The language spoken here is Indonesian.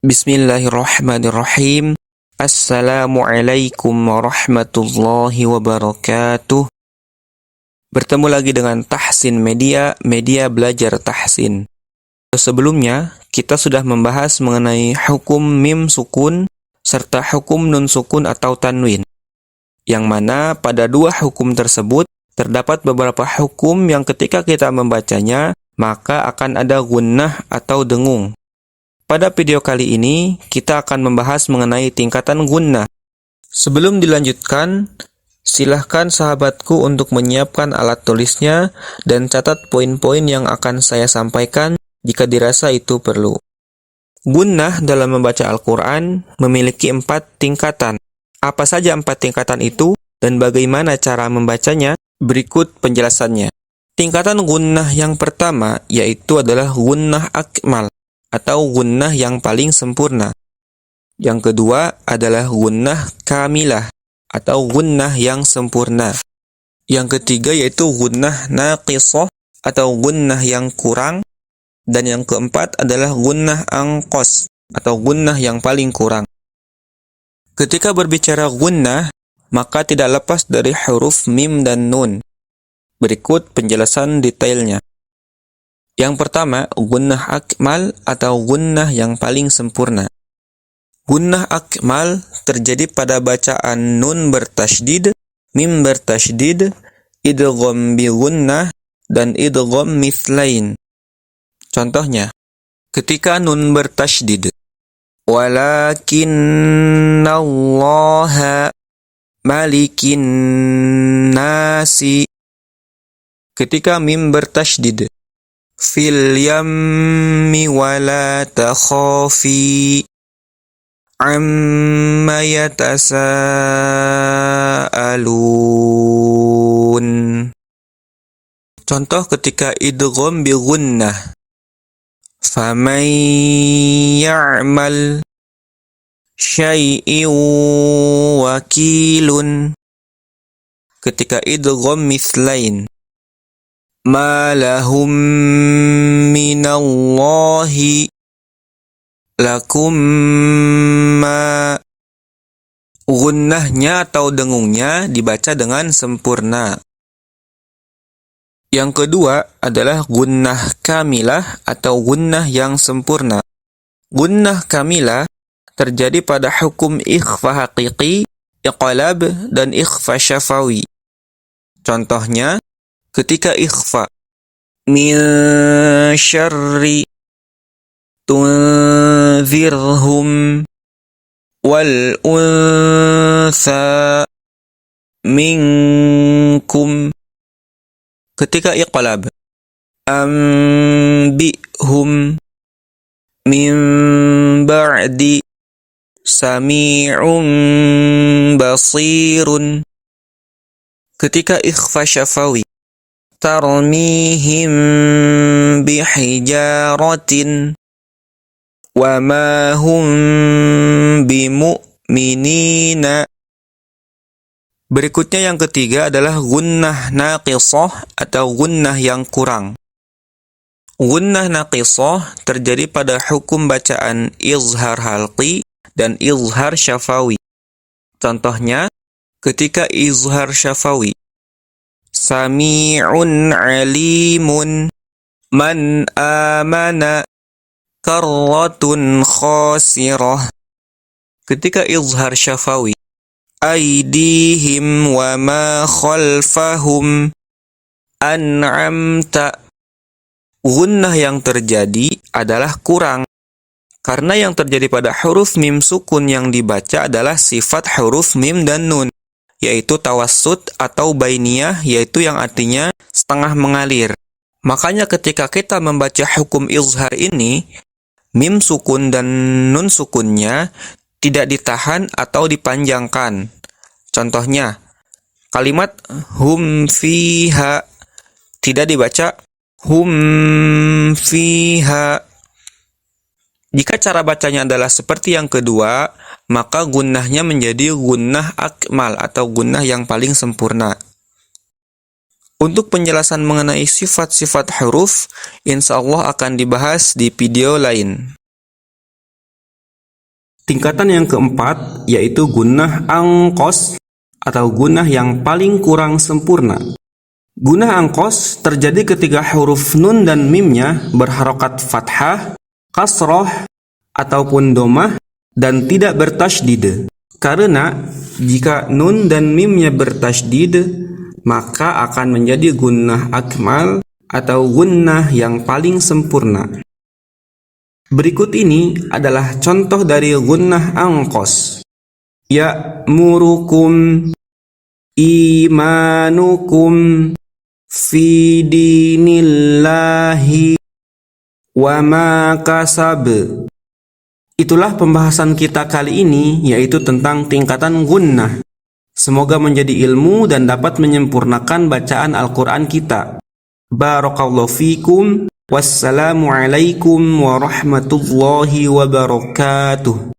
Bismillahirrahmanirrahim. Assalamualaikum warahmatullahi wabarakatuh. Bertemu lagi dengan Tahsin Media, media belajar tahsin. Sebelumnya, kita sudah membahas mengenai hukum mim sukun serta hukum nun sukun atau tanwin. Yang mana pada dua hukum tersebut terdapat beberapa hukum yang ketika kita membacanya, maka akan ada gunnah atau dengung. Pada video kali ini, kita akan membahas mengenai tingkatan gunnah. Sebelum dilanjutkan, silahkan sahabatku untuk menyiapkan alat tulisnya dan catat poin-poin yang akan saya sampaikan jika dirasa itu perlu. Gunnah dalam membaca Al-Quran memiliki 4 tingkatan. Apa saja 4 tingkatan itu dan bagaimana cara membacanya? Berikut penjelasannya. Tingkatan gunnah yang pertama yaitu adalah gunnah akmal atau gunnah yang paling sempurna. Yang kedua adalah gunnah kamilah atau gunnah yang sempurna. Yang ketiga yaitu gunnah naqisah atau gunnah yang kurang. Dan yang keempat adalah gunnah anqos atau gunnah yang paling kurang. Ketika berbicara gunnah, maka tidak lepas dari huruf mim dan nun. Berikut penjelasan detailnya. Yang pertama, gunnah akmal atau gunnah yang paling sempurna. Gunnah akmal terjadi pada bacaan nun bertasydid, mim bertasydid, idgham bi gunnah, dan idgham mithlain. Contohnya, ketika nun bertasydid, walakinnallaha malikin nasi. Ketika mim bertasydid, fil yammi wala takhafi amma yatasaalun. Contoh ketika idgham bi gunnah, faman ya'mal syai'in wakilun. Ketika idgham mithlain, ma lahum minallahi lakum ma. Gunnahnya atau dengungnya dibaca dengan sempurna. Yang kedua adalah gunnah kamilah atau gunnah yang sempurna. Gunnah kamilah terjadi pada hukum ikhfa haqiqi, iqlab, dan ikhfa syafawi. Contohnya, ketika ikhfa, min syarri tunzirhum wal untha minkum. Ketika iqlab, ambihum min ba'di sami'un basirun. Ketika ikhfa syafawi, tarmihim bihijaratin wa ma hum bimu'minina. Berikutnya yang ketiga adalah gunnah naqisah atau gunnah yang kurang. Gunnah naqisah terjadi pada hukum bacaan izhar halqi dan izhar syafawi. Contohnya, ketika izhar syafawi, sami'un alimun man amana karratun khasirah. Ketika izhar syafawi, aidihim wa ma khalfahum an'amta. Gunnah yang terjadi adalah kurang. Karena yang terjadi pada huruf mim sukun yang dibaca adalah sifat huruf mim dan nun, yaitu tawassut atau bainiyah, yaitu yang artinya setengah mengalir. Makanya ketika kita membaca hukum izhar ini, mim sukun dan nun sukunnya tidak ditahan atau dipanjangkan. Contohnya, kalimat hum fiha tidak dibaca hum fiha. Jika cara bacanya adalah seperti yang kedua, maka gunnahnya menjadi gunnah akmal atau gunnah yang paling sempurna. Untuk penjelasan mengenai sifat-sifat huruf, insya Allah akan dibahas di video lain. Tingkatan yang keempat yaitu gunnah angkos atau gunnah yang paling kurang sempurna. Gunnah angkos terjadi ketika huruf nun dan mimnya berharokat fathah, kasroh, ataupun domah dan tidak bertasydid. Karena jika nun dan mimnya bertasydid, maka akan menjadi gunnah akmal atau gunnah yang paling sempurna. Berikut ini adalah contoh dari gunnah angkos. Ya'murukum, imanukum, fi dinillahi, wa ma kasab. Itulah pembahasan kita kali ini, yaitu tentang tingkatan gunnah. Semoga menjadi ilmu dan dapat menyempurnakan bacaan Al-Quran kita. Barakallahu fikum. Wassalamualaikum warahmatullahi wabarakatuh.